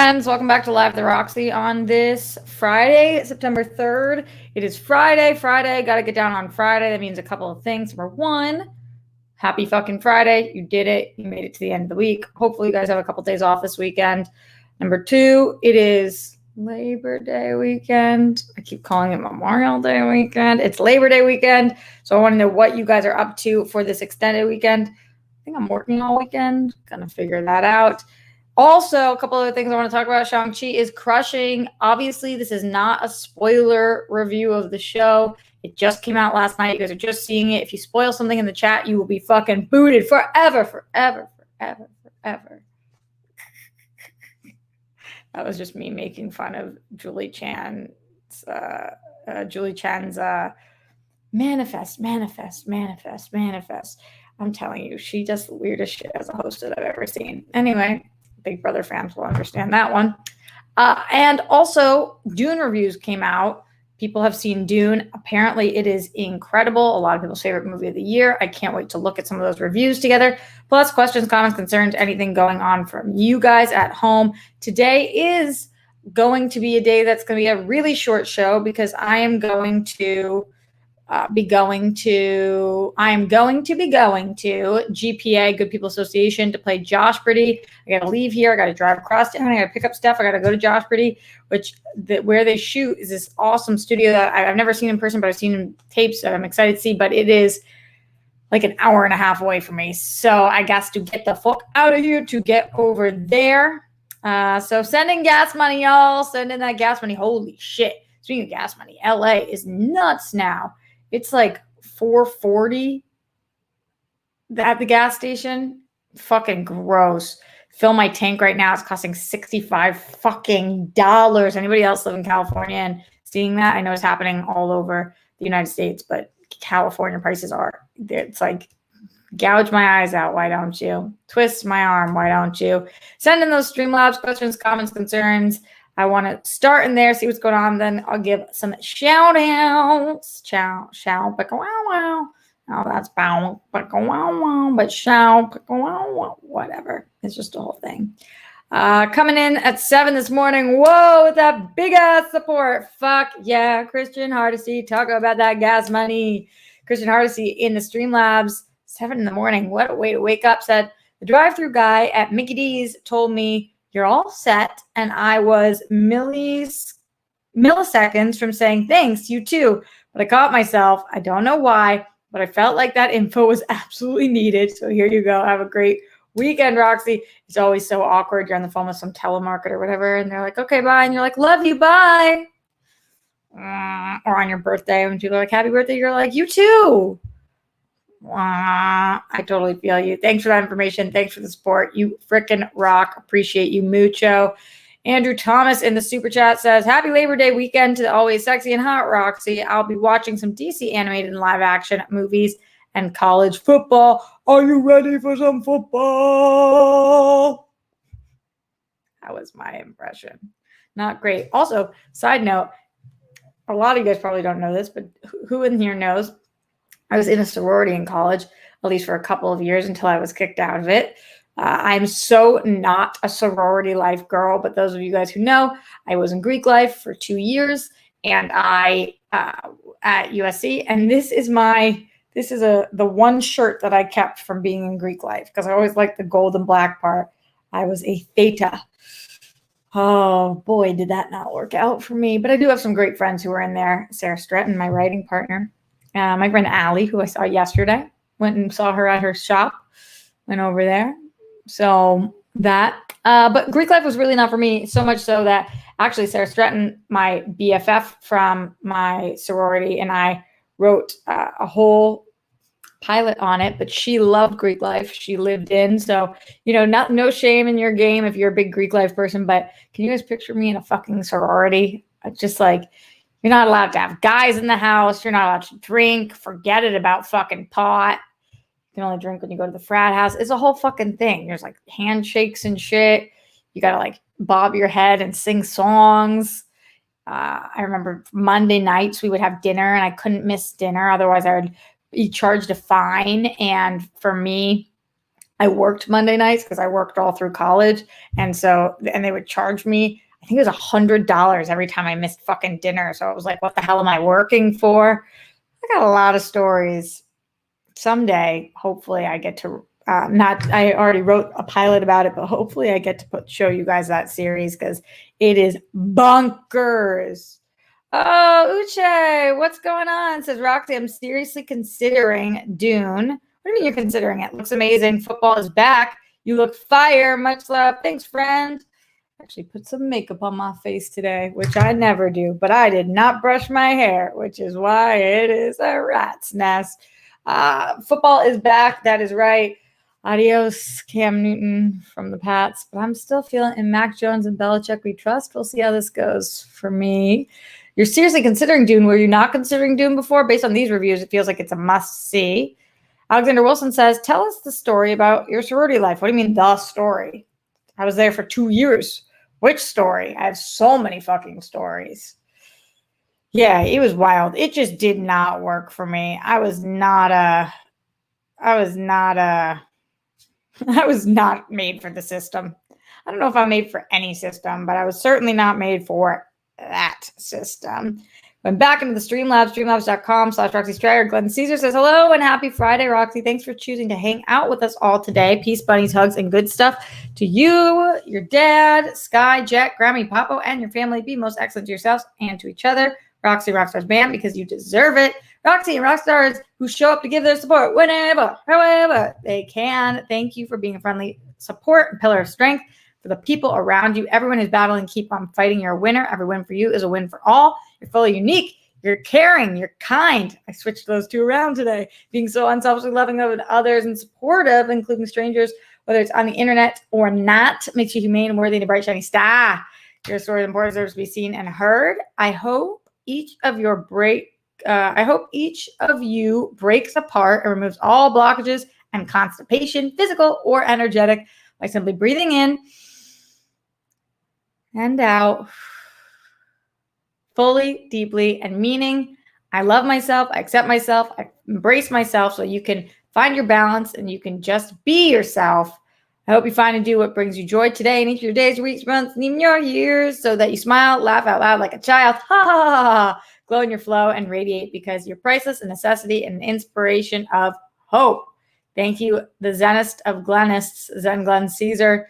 friends. Welcome back to Live the Roxy on this Friday, September 3rd. It is Friday. Got to get down on Friday. That means a couple of things. Number one, happy fucking Friday. You did it. You made it to the end of the week. Hopefully you guys have a couple days off this weekend. Number two, it is Labor Day weekend. I keep calling it Memorial Day weekend. It's Labor Day weekend. So I want to know what you guys are up to for this extended weekend. I think I'm working all weekend. Gonna figure that out. Also, a couple other things I want to talk about. Shang-Chi is crushing. Obviously, this is not a spoiler review of the show. It just came out last night. You guys are just seeing it. If you spoil something in the chat, you will be fucking booted forever. That was just me making fun of Julie Chan's manifest. I'm telling you, she does the weirdest shit as a host that I've ever seen. Anyway, Big Brother fans will understand that one. And also, Dune reviews came out. People have seen Dune. Apparently, it is incredible. A lot of people's favorite movie of the year. I can't wait to look at some of those reviews together. Plus, questions, comments, concerns, anything going on from you guys at home. Today is going to be a day that's going to be a really short show because I am going to be going to GPA, Good People Association, to play Josh Pretty. I got to leave here. I got to drive across town. I got to pick up stuff. I got to go to Josh Pretty, where they shoot is this awesome studio that I've never seen in person, but I've seen in tapes that I'm excited to see. But it is like an hour and a half away from me. So I got to get the fuck out of here to get over there. So send in gas money, y'all. Send in that gas money. Holy shit. Speaking of gas money, LA is nuts now. It's like $4.40 at the gas station. Fucking gross. Fill my tank right now. It's costing $65 fucking dollars. Anybody else live in California and seeing that? I know it's happening all over the United States, but California prices it's like, gouge my eyes out. Why don't you? Twist my arm. Why don't you? Send in those Streamlabs questions, comments, concerns. I want to start in there, see what's going on. Then I'll give some shout outs. Chow, pick a wow wow. Oh, that's bow, pick a wow wow. But shout, pick a wow wow. Whatever. It's just a whole thing. Coming in at 7 this morning. Whoa, with that big ass support. Fuck yeah. Christian Hardesty. Talk about that gas money. Christian Hardesty in the Streamlabs. 7 in the morning. What a way to wake up. Said the drive-through guy at Mickey D's told me, "You're all set," and I was milliseconds from saying thanks, you too. But I caught myself. I don't know why, but I felt like that info was absolutely needed. So here you go. Have a great weekend, Roxy. It's always so awkward. You're on the phone with some telemarketer or whatever, and they're like, "Okay, bye," and you're like, "Love you, bye." Or on your birthday, when people are like, "Happy birthday," you're like, "You too." I totally feel you. Thanks for that information. Thanks for the support. You frickin' rock. Appreciate you mucho. Andrew Thomas in the super chat says, "Happy Labor Day weekend to the always sexy and hot Roxy. I'll be watching some DC animated and live action movies and college football. Are you ready for some football?" That was my impression. Not great. Also, side note, a lot of you guys probably don't know this, but who in here knows? I was in a sorority in college, at least for a couple of years until I was kicked out of it. I'm so not a sorority life girl, but those of you guys who know, I was in Greek life for 2 years, and I at USC, and this is the one shirt that I kept from being in Greek life because I always liked the gold and black part. I was a theta. Oh boy, did that not work out for me. But I do have some great friends who were in there. Sarah Stratton, my writing partner. My friend Allie, who I saw yesterday, went and saw her at her shop, went over there. So that, but Greek life was really not for me, so much so that actually Sarah Stratton, my BFF from my sorority, and I wrote a whole pilot on it, but she loved Greek life. She lived in, so, no shame in your game if you're a big Greek life person, but can you guys picture me in a fucking sorority? Just like, you're not allowed to have guys in the house. You're not allowed to drink. Forget it about fucking pot. You can only drink when you go to the frat house. It's a whole fucking thing. There's like handshakes and shit. You got to like bob your head and sing songs. I remember Monday nights we would have dinner and I couldn't miss dinner. Otherwise I would be charged a fine. And for me, I worked Monday nights because I worked all through college. And they would charge me, I think it was $100 every time I missed fucking dinner. So it was like, what the hell am I working for? I got a lot of stories. Someday, hopefully I get to, I already wrote a pilot about it, but hopefully I get to show you guys that series because it is bonkers. Oh, Uche, what's going on? Says Roxy, I'm seriously considering Dune. What do you mean you're considering it? Looks amazing. Football is back. You look fire. Much love. Thanks, friend. Actually put some makeup on my face today, which I never do, but I did not brush my hair, which is why it is a rat's nest. Football is back. That is right. Adios, Cam Newton from the Pats. But I'm still feeling in Mac Jones and Belichick we trust. We'll see how this goes for me. You're seriously considering Dune. Were you not considering Dune before? Based on these reviews, it feels like it's a must-see. Alexander Wilson says, tell us the story about your sorority life. What do you mean, the story? I was there for 2 years. Which story? I have so many fucking stories. Yeah, it was wild. It just did not work for me. I was not made for the system. I don't know if I'm made for any system, but I was certainly not made for that system. Went back into the Streamlabs, streamlabs.com/Roxy Strider. Glenn Caesar says, hello and happy Friday, Roxy. Thanks for choosing to hang out with us all today. Peace, bunnies, hugs, and good stuff to you, your dad, Sky, Jet, Grammy, Papo, and your family. Be most excellent to yourselves and to each other. Roxy Rockstars Band, because you deserve it. Roxy and Rockstars who show up to give their support whenever, however they can. Thank you for being a friendly support and pillar of strength for the people around you. Everyone is battling. Keep on fighting. You're a winner. Every win for you is a win for all. You're fully unique. You're caring. You're kind. I switched those two around today. Being so unselfishly loving of others and supportive, including strangers, whether it's on the internet or not, makes you humane and worthy of a bright, shiny star. Your story and important deserves to be seen and heard. I hope each of you breaks apart and removes all blockages and constipation, physical or energetic, by simply breathing in and out fully, deeply, and meaning. I love myself. I accept myself. I embrace myself so you can find your balance and you can just be yourself. I hope you find and do what brings you joy today and each of your days, weeks, months, and even your years, so that you smile, laugh out loud like a child, ha ha ha ha, glow in your flow and radiate, because you're priceless, a necessity, and an inspiration of hope. Thank you, the Zenist of Glenists, Zen Glenn Caesar.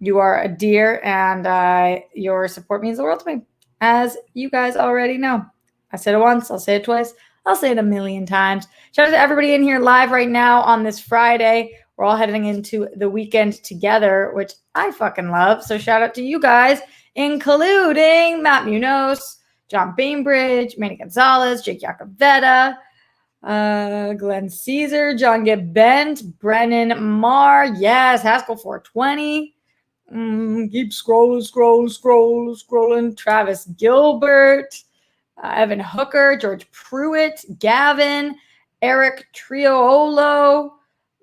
You are a dear, and your support means the world to me, as you guys already know. I said it once, I'll say it twice, I'll say it a million times. Shout out to everybody in here live right now on this Friday. We're all heading into the weekend together, which I fucking love. So shout out to you guys, including Matt Munoz, John Bainbridge, Manny Gonzalez, Jake Yacovetta, Glenn Caesar, John Gibb Bent, Brennan Marr, yes, Haskell 420. Keep scrolling. Travis Gilbert, Evan Hooker, George Pruitt, Gavin, Eric Triolo,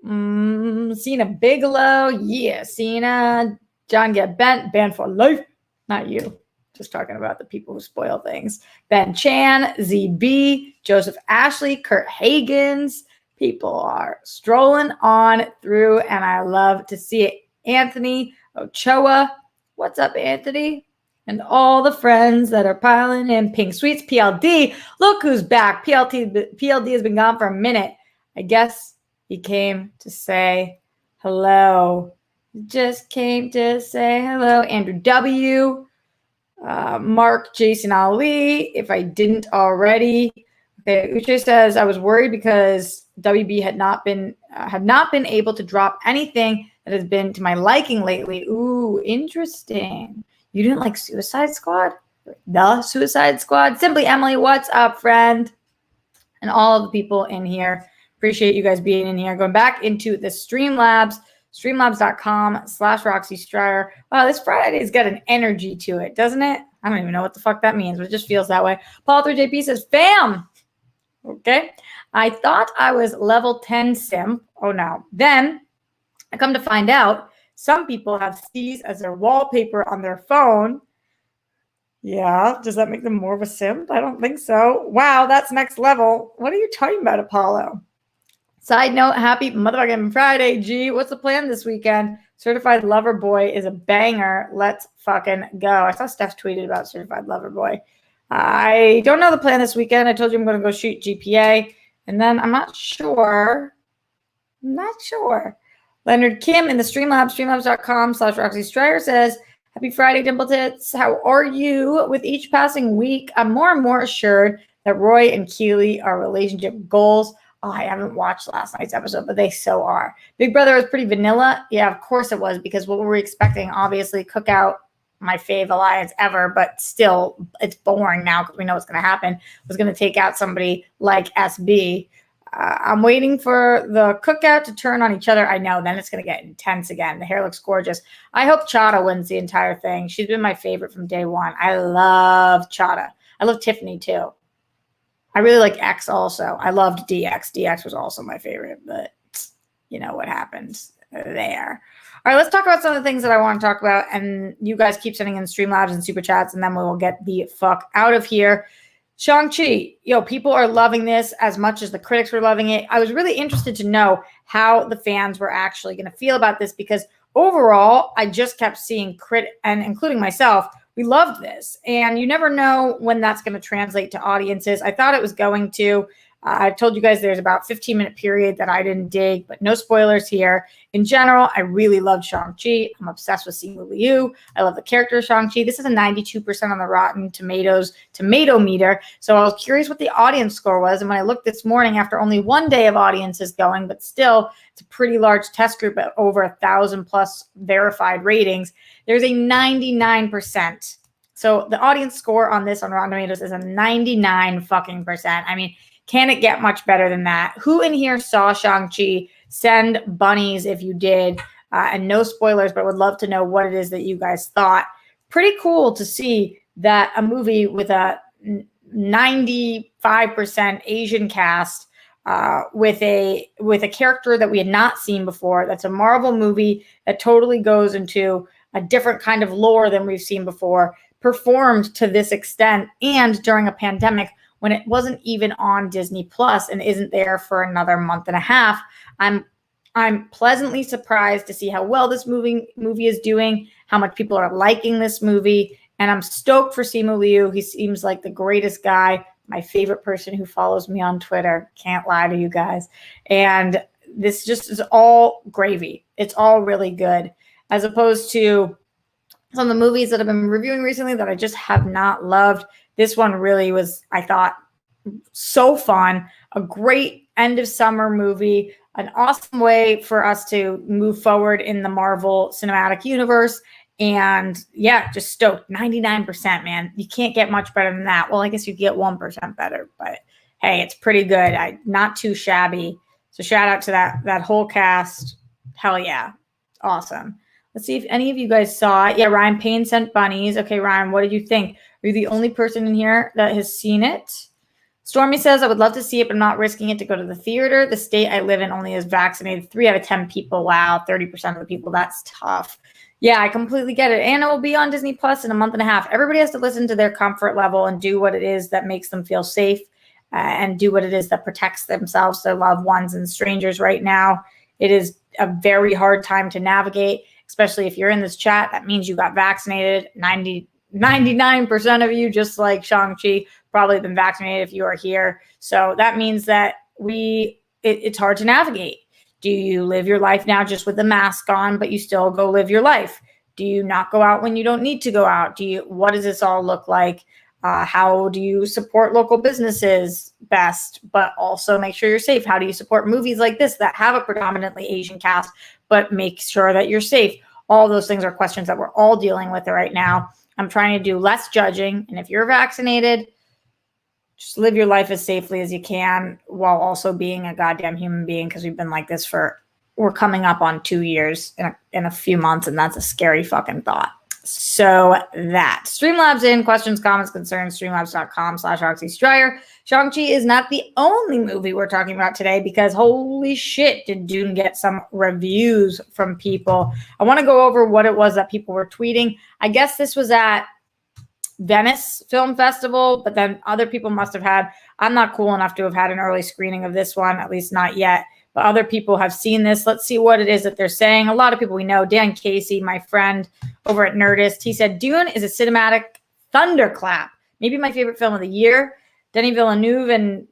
Cena Bigelow, yeah, Cena, John Get Bent, banned for life. Not you. Just talking about the people who spoil things. Ben Chan, ZB, Joseph Ashley, Kurt Hagens. People are strolling on through, and I love to see it. Anthony Ochoa. What's up, Anthony? And all the friends that are piling in. Pink Sweets, PLD. Look who's back. PLD has been gone for a minute. I guess he came to say hello. Just came to say hello. Andrew W. Mark, Jason Ali. If I didn't already. Okay, Uche says, I was worried because WB had not been able to drop anything that has been to my liking lately. Ooh, interesting. You didn't like Suicide Squad? The Suicide Squad? Simply Emily, what's up, friend? And all of the people in here. Appreciate you guys being in here. Going back into the Streamlabs, streamlabs.com/Roxy Strider. Wow, this Friday's got an energy to it, doesn't it? I don't even know what the fuck that means, but it just feels that way. Paul 3JP says, fam. Okay. I thought I was level 10 simp. Oh, no. Then I come to find out some people have C's as their wallpaper on their phone. Yeah. Does that make them more of a simp? I don't think so. Wow, that's next level. What are you talking about, Apollo? Side note, happy motherfucking Friday, G. What's the plan this weekend? Certified Lover Boy is a banger. Let's fucking go. I saw Steph tweeted about Certified Lover Boy. I don't know the plan this weekend. I told you I'm going to go shoot GPA. And then I'm not sure. Leonard Kim in the Streamlabs, streamlabs.com/Roxy Stryer says, happy Friday, Dimple Tits. How are you? With each passing week, I'm more and more assured that Roy and Keely are relationship goals. Oh, I haven't watched last night's episode, but they so are. Big Brother was pretty vanilla. Yeah, of course it was, because what were we expecting? Obviously, Cookout, my fave alliance ever, but still, it's boring now because we know what's going to happen. Was going to take out somebody like SB. I'm waiting for the Cookout to turn on each other. I know, then it's going to get intense again. The hair looks gorgeous. I hope Chada wins the entire thing. She's been my favorite from day one. I love Chada. I love Tiffany, too. I really like X also. I loved DX. DX was also my favorite, but you know what happens there. All right, let's talk about some of the things that I want to talk about. And you guys keep sending in Streamlabs and Super Chats, and then we will get the fuck out of here. Shang-Chi, people are loving this as much as the critics were loving it. I was really interested to know how the fans were actually going to feel about this, because overall, I just kept seeing and including myself, we loved this. And you never know when that's going to translate to audiences. I thought it was going to. I've told you guys there's about 15-minute period that I didn't dig, but no spoilers here. In general, I really loved Shang-Chi. I'm obsessed with Simu Liu. I love the character of Shang-Chi. This is a 92% on the Rotten Tomatoes tomato meter. So I was curious what the audience score was. And when I looked this morning, after only one day of audiences going, but still, it's a pretty large test group at over 1,000 plus verified ratings, there's a 99%. So the audience score on this on Rotten Tomatoes is a 99 fucking percent. I mean, can it get much better than that? Who in here saw Shang-Chi? Send bunnies if you did. And no spoilers, but would love to know what it is that you guys thought. Pretty cool to see that a movie with a 95% Asian cast with a character that we had not seen before. That's a Marvel movie that totally goes into a different kind of lore than we've seen before, performed to this extent, and during a pandemic when it wasn't even on Disney Plus and isn't there for another month and a half. I'm pleasantly surprised to see how well this movie is doing, how much people are liking this movie, and I'm stoked for Simu Liu. He seems like the greatest guy, my favorite person who follows me on Twitter. Can't lie to you guys. And this just is all gravy. It's all really good, as opposed to some of the movies that I've been reviewing recently that I just have not loved. This one really was, I thought, so fun. A great end of summer movie, an awesome way for us to move forward in the Marvel Cinematic Universe. And yeah, just stoked. 99%, man. You can't get much better than that. Well, I guess you get 1% better, but hey, it's pretty good. Not too shabby. So shout out to that whole cast. Hell yeah. Awesome. Let's see if any of you guys saw it. Yeah, Ryan Payne sent bunnies. Okay, Ryan, what did you think? Are you the only person in here that has seen it? Stormy says, I would love to see it, but I'm not risking it to go to the theater. The state I live in only is vaccinated 3 out of 10 people. Wow, 30% of the people. That's tough. Yeah, I completely get it. And it will be on Disney Plus in a month and a half. Everybody has to listen to their comfort level and do what it is that makes them feel safe and do what it is that protects themselves, their loved ones, and strangers right now. It is a very hard time to navigate, especially if you're in this chat. That means you got vaccinated. 99% of you, just like Shang-Chi, probably been vaccinated if you are here. So that means that it's hard to navigate. Do you live your life now just with the mask on, but you still go live your life? Do you not go out when you don't need to go out? What does this all look like? How do you support local businesses best, but also make sure you're safe? How do you support movies like this that have a predominantly Asian cast, but make sure that you're safe? All those things are questions that we're all dealing with right now. I'm trying to do less judging. And if you're vaccinated, just live your life as safely as you can while also being a goddamn human being, because we've been like this we're coming up on 2 years in a few months, and that's a scary fucking thought. So that. Streamlabs in, questions, comments, concerns, streamlabs.com/Roxy Stryer. Shang-Chi is not the only movie we're talking about today, because holy shit, did Dune get some reviews from people. I want to go over what it was that people were tweeting. I guess this was at Venice Film Festival, but then other people must have had, I'm not cool enough to have had an early screening of this one, at least not yet. but other people have seen this. Let's see what it is that they're saying. A lot of people we know. Dan Casey, my friend over at Nerdist, he said, Dune is a cinematic thunderclap. Maybe my favorite film of the year. Denis Villeneuve and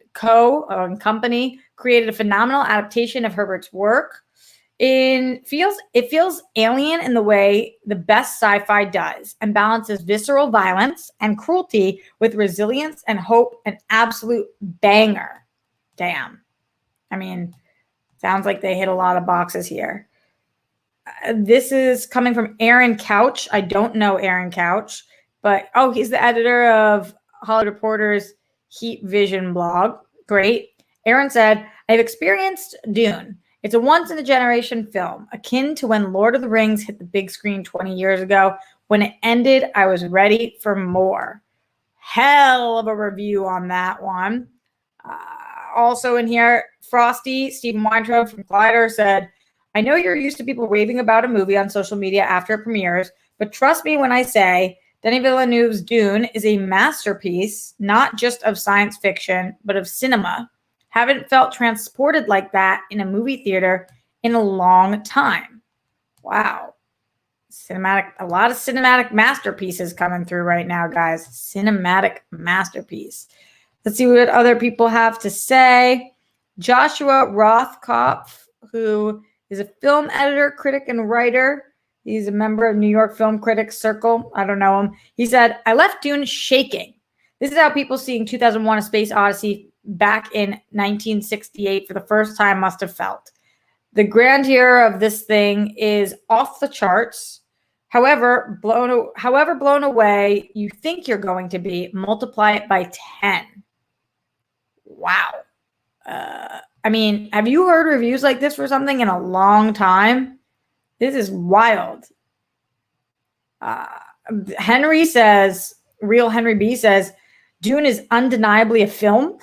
company created a phenomenal adaptation of Herbert's work. It feels alien in the way the best sci-fi does and balances visceral violence and cruelty with resilience and hope, an absolute banger. Damn. I mean, sounds like they hit a lot of boxes here. This is coming from Aaron Couch. I don't know Aaron Couch, but he's the editor of Hollywood Reporter's Heat Vision blog. Great. Aaron said, I've experienced Dune. It's a once-in-a-generation film, akin to when Lord of the Rings hit the big screen 20 years ago. When it ended, I was ready for more. Hell of a review on that one. Also in here, Frosty, Stephen Weintraub from Collider said, I know you're used to people raving about a movie on social media after it premieres, but trust me when I say Denis Villeneuve's Dune is a masterpiece, not just of science fiction, but of cinema. Haven't felt transported like that in a movie theater in a long time. Wow. A lot of cinematic masterpieces coming through right now, guys. Cinematic masterpiece. Let's see what other people have to say. Joshua Rothkopf, who is a film editor, critic, and writer. He's a member of New York Film Critics Circle. I don't know him. He said, I left Dune shaking. This is how people seeing 2001: A Space Odyssey back in 1968 for the first time must have felt. The grandeur of this thing is off the charts. However blown away you think you're going to be, multiply it by 10. Wow. I mean, have you heard reviews like this for something in a long time? This is wild. Henry says, Real Henry B says, Dune is undeniably a film.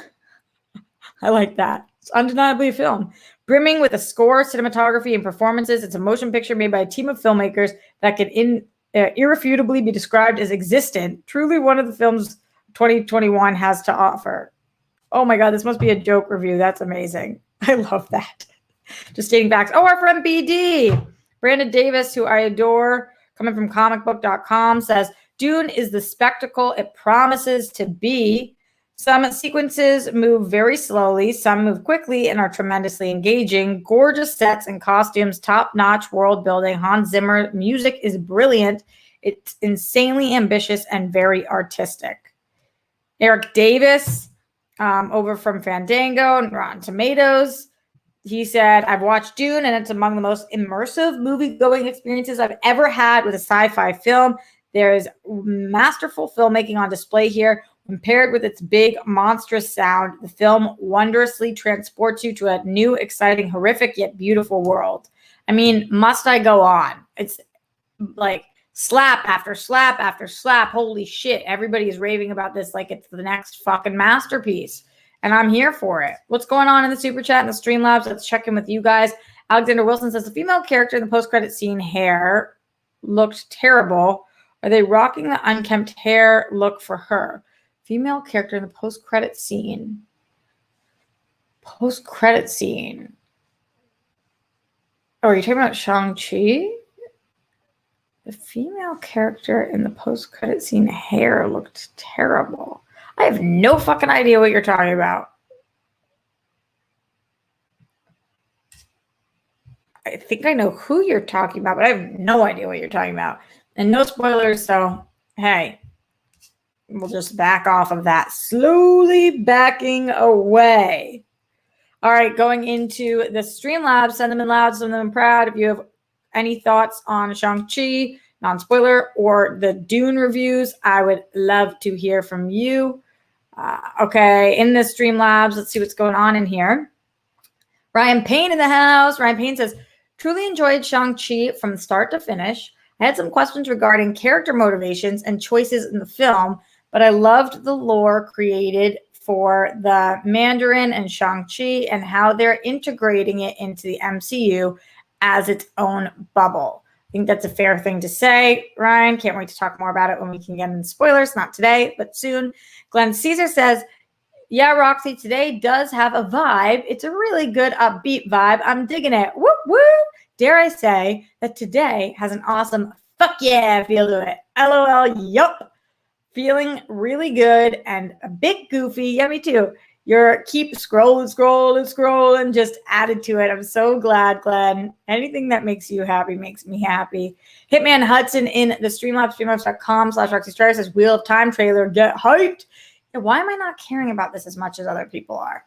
I like that. It's undeniably a film. Brimming with a score, cinematography, and performances, it's a motion picture made by a team of filmmakers that can irrefutably be described as existent. Truly one of the films 2021 has to offer. Oh my God, this must be a joke review. That's amazing. I love that. Just stating facts. Oh, our friend BD. Brandon Davis, who I adore, coming from comicbook.com, says, Dune is the spectacle it promises to be. Some sequences move very slowly, some move quickly and are tremendously engaging. Gorgeous sets and costumes, top-notch world building. Hans Zimmer music is brilliant. It's insanely ambitious and very artistic. Eric Davis, over from Fandango and Rotten Tomatoes, he said, I've watched Dune and it's among the most immersive movie-going experiences I've ever had with a sci-fi film. There is masterful filmmaking on display here. When paired with its big, monstrous sound, the film wondrously transports you to a new, exciting, horrific, yet beautiful world. I mean, must I go on? It's like slap after slap after slap. Holy shit. Everybody is raving about this like it's the next fucking masterpiece. And I'm here for it. What's going on in the Super Chat and the Streamlabs? Let's check in with you guys. Alexander Wilson says, the female character in the post-credit scene hair looked terrible. Are they rocking the unkempt hair look for her? Female character in the post-credit scene. Post-credit scene. Oh, are you talking about Shang-Chi? The female character in the post-credit scene hair looked terrible. I have no fucking idea what you're talking about. I think I know who you're talking about, but I have no idea what you're talking about. And no spoilers, so hey. We'll just back off of that. Slowly backing away. All right, going into the Streamlabs. Send them in loud, send them in proud. If you have any thoughts on Shang-Chi, non-spoiler, or the Dune reviews, I would love to hear from you. Okay, in the Streamlabs, let's see what's going on in here. Ryan Payne in the house. Ryan Payne says, truly enjoyed Shang-Chi from start to finish. I had some questions regarding character motivations and choices in the film, but I loved the lore created for the Mandarin and Shang-Chi and how they're integrating it into the MCU as its own bubble. I think that's a fair thing to say, Ryan. Can't wait to talk more about it when we can get into spoilers. Not today, but soon. Glenn Caesar says, Yeah, Roxy, today does have a vibe. It's a really good upbeat vibe. I'm digging it. Whoop, whoop. Dare I say that today has an awesome fuck yeah feel to it. LOL, yup. Feeling really good and a bit goofy. Yeah, me too. You're keep scrolling, just added to it. I'm so glad. Anything that makes you happy makes me happy. Hitman Hudson in the Streamlabs, streamlabs.com/Roxy Strider says Wheel of Time trailer. Get hyped. Why am I not caring about this as much as other people are?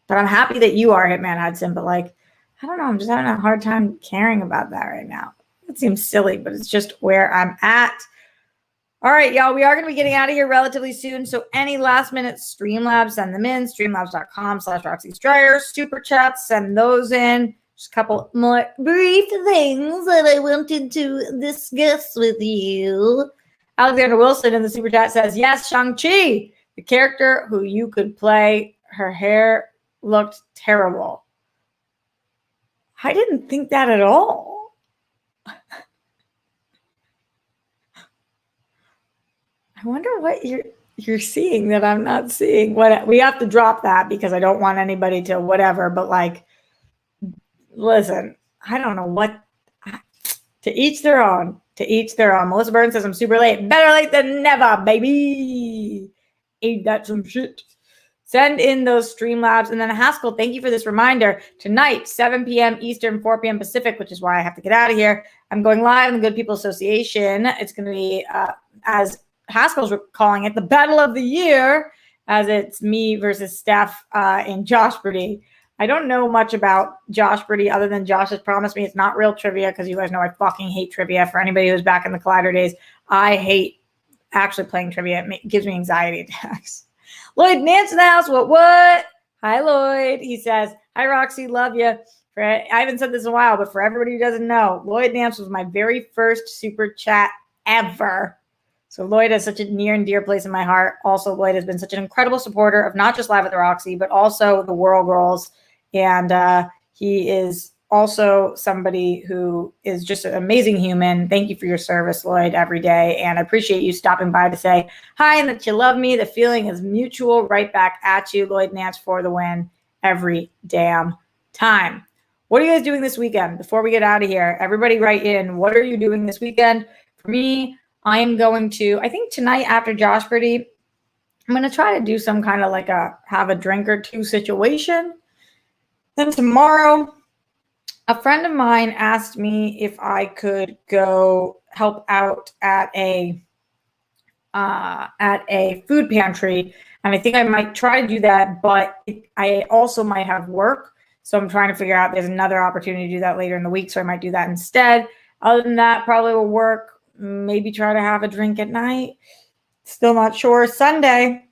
But I'm happy that you are, Hitman Hudson. But like, I don't know. I'm just having a hard time caring about that right now. It seems silly, but it's just where I'm at. All right, y'all, we are going to be getting out of here relatively soon. So any last minute Streamlabs, send them in. Streamlabs.com/Roxy Strider. Super chats, send those in. Just a couple more brief things that I wanted to discuss with you. Alexander Wilson in the super chat says, yes, Shang-Chi, the character who you could play. Her hair looked terrible. I didn't think that at all. I wonder what you're seeing that I'm not seeing. What we have to drop that because I don't want anybody to whatever. But like, listen, I don't know what. To each their own. To each their own. Melissa Burns says I'm super late. Better late than never, baby. Ain't that some shit? Send in those Streamlabs. And then Haskell, thank you for this reminder. Tonight, 7 p.m. Eastern, 4 p.m. Pacific, which is why I have to get out of here. I'm going live in the Good People Association. It's going to be, as Haskell's calling it, the battle of the year, as it's me versus Steph and Josh Brady. I don't know much about Josh Brady other than Josh has promised me it's not real trivia because you guys know I fucking hate trivia. For anybody who's back in the Collider days, I hate actually playing trivia. It gives me anxiety attacks. Lloyd Nance in the house. What? Hi, Lloyd. He says, hi, Roxy. Love you. I haven't said this in a while, but for everybody who doesn't know, Lloyd Nance was my very first super chat ever. So Lloyd has such a near and dear place in my heart. Also, Lloyd has been such an incredible supporter of not just Live at the Roxy, but also the Whirl Girls. And he is also somebody who is just an amazing human. Thank you for your service, Lloyd, every day. And I appreciate you stopping by to say hi and that you love me. The feeling is mutual. Right back at you, Lloyd Nance, for the win every damn time. What are you guys doing this weekend? Before we get out of here, everybody write in. What are you doing this weekend? For me, I am going to, I think tonight after Josh Brady, I'm going to try to do some kind of like a have a drink or two situation. Then tomorrow, a friend of mine asked me if I could go help out at a food pantry, and I think I might try to do that, but I also might have work, so I'm trying to figure out there's another opportunity to do that later in the week, so I might do that instead. Other than that, probably will work, maybe try to have a drink at night. Still not sure. Sunday,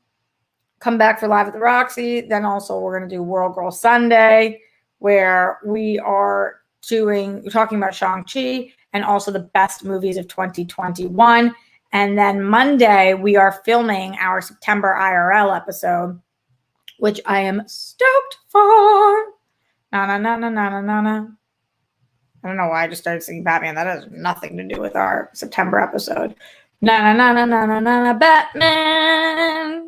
come back for Live at the Roxy. Then also we're going to do World Girl Sunday, where we are talking about Shang-Chi and also the best movies of 2021. And then Monday, we are filming our September IRL episode, which I am stoked for. Na na na na na na na. I don't know why I just started singing Batman. That has nothing to do with our September episode. Na na na na na na na Batman.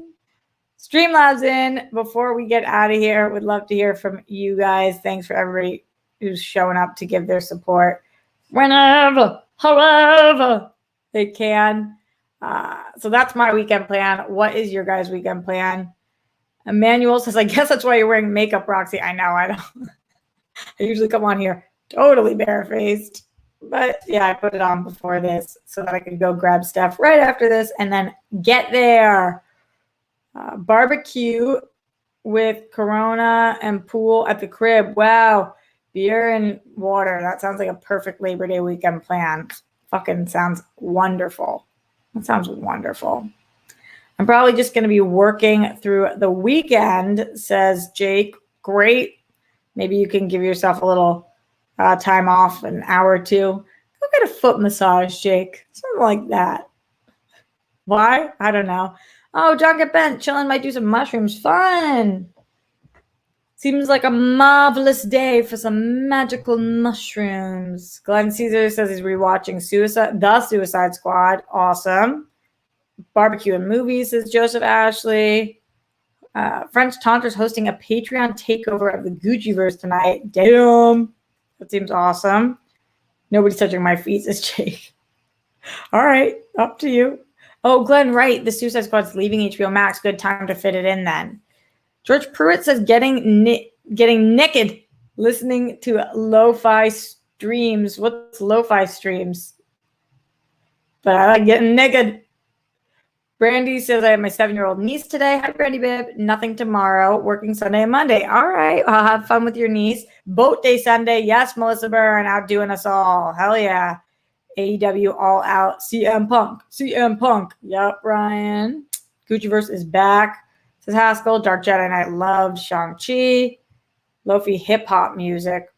Streamlabs in before we get out of here. Would love to hear from you guys. Thanks for everybody who's showing up to give their support whenever, however they can. So that's my weekend plan. What is your guys' weekend plan? Emmanuel says, I guess that's why you're wearing makeup, Roxy. I know. I don't. I usually come on here totally barefaced. But yeah, I put it on before this so that I could go grab Steph right after this and then get there. Barbecue with Corona and pool at the crib. Wow. Beer and water. That sounds like a perfect Labor Day weekend plan. Fucking sounds wonderful. That sounds wonderful. I'm probably just going to be working through the weekend, says Jake. Great. Maybe you can give yourself a little time off, an hour or two. Go get a foot massage, Jake. Something like that. Why? I don't know. Oh, John get bent. Chilling, might do some mushrooms. Fun. Seems like a marvelous day for some magical mushrooms. Glenn Caesar says he's rewatching The Suicide Squad. Awesome. Barbecue and movies, says Joseph Ashley. French Tantra's hosting a Patreon takeover of the Gucciverse tonight. Damn. That seems awesome. Nobody's touching my feet, says Jake. All right, up to you. Oh, Glenn Wright, the Suicide Squad's leaving HBO Max. Good time to fit it in then. George Pruitt says getting naked, listening to lo-fi streams. What's lo-fi streams? But I like getting naked. Brandy says, I have my 7-year-old niece today. Hi, Brandy, babe. Nothing tomorrow. Working Sunday and Monday. All right. I'll have fun with your niece. Boat day Sunday. Yes, Melissa Byrne, outdoing us all. Hell yeah. AEW All Out. CM Punk. CM Punk. Yep, Ryan. Gucciverse is back. Says Haskell. Dark Jedi Knight loved Shang-Chi. Lofi hip-hop music.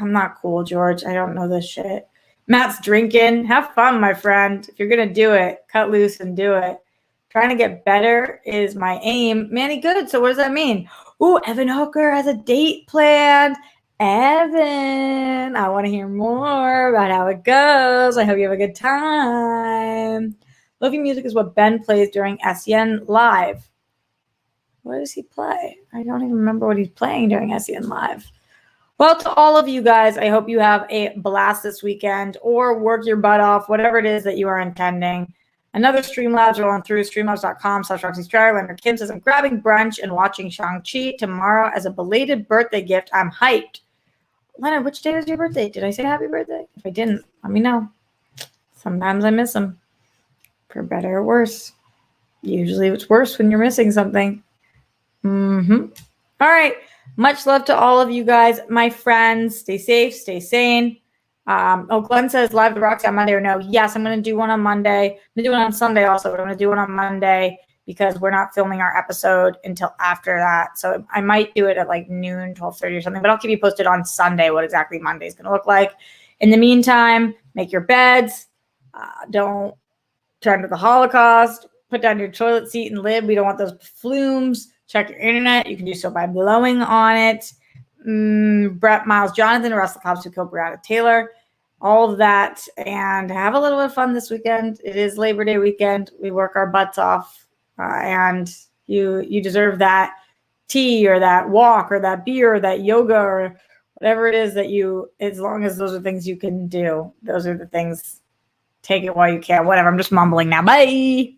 I'm not cool, George. I don't know this shit. Matt's drinking. Have fun, my friend. If you're going to do it, cut loose and do it. Trying to get better is my aim. Manny, good. So what does that mean? Ooh, Evan Hooker has a date planned. Evan, I want to hear more about how it goes. I hope you have a good time. Lofi music is what Ben plays during SEN Live. What does he play? I don't even remember what he's playing during SEN Live. Well, to all of you guys, I hope you have a blast this weekend or work your butt off, whatever it is that you are intending. Another Streamlabs rolling through streamlabs.com/RoxyStryer. Leonard Kim says, I'm grabbing brunch and watching Shang-Chi tomorrow as a belated birthday gift. I'm hyped. Leonard, which day was your birthday? Did I say happy birthday? If I didn't, let me know. Sometimes I miss them. For better or worse. Usually it's worse when you're missing something. All right. Much love to all of you guys, my friends. Stay safe, stay sane. Glenn says live the Roxy on Monday or no. Yes, I'm going to do one on Monday. I'm going to do one on Sunday also, but I'm going to do one on Monday because we're not filming our episode until after that. So I might do it at like noon, 12:30 or something, but I'll keep you posted on Sunday what exactly Monday is going to look like. In the meantime, make your beds. Don't turn to the Holocaust. Put down your toilet seat and lid. We don't want those flumes. Check your internet. You can do so by blowing on it. Brett Miles Jonathan, Russell Cobbs, who killed Breonna Taylor. All of that. And have a little bit of fun this weekend. It is Labor Day weekend. We work our butts off. And you deserve that tea or that walk or that beer or that yoga or whatever it is that you, as long as those are things you can do. Those are the things. Take it while you can. Whatever. I'm just mumbling now. Bye.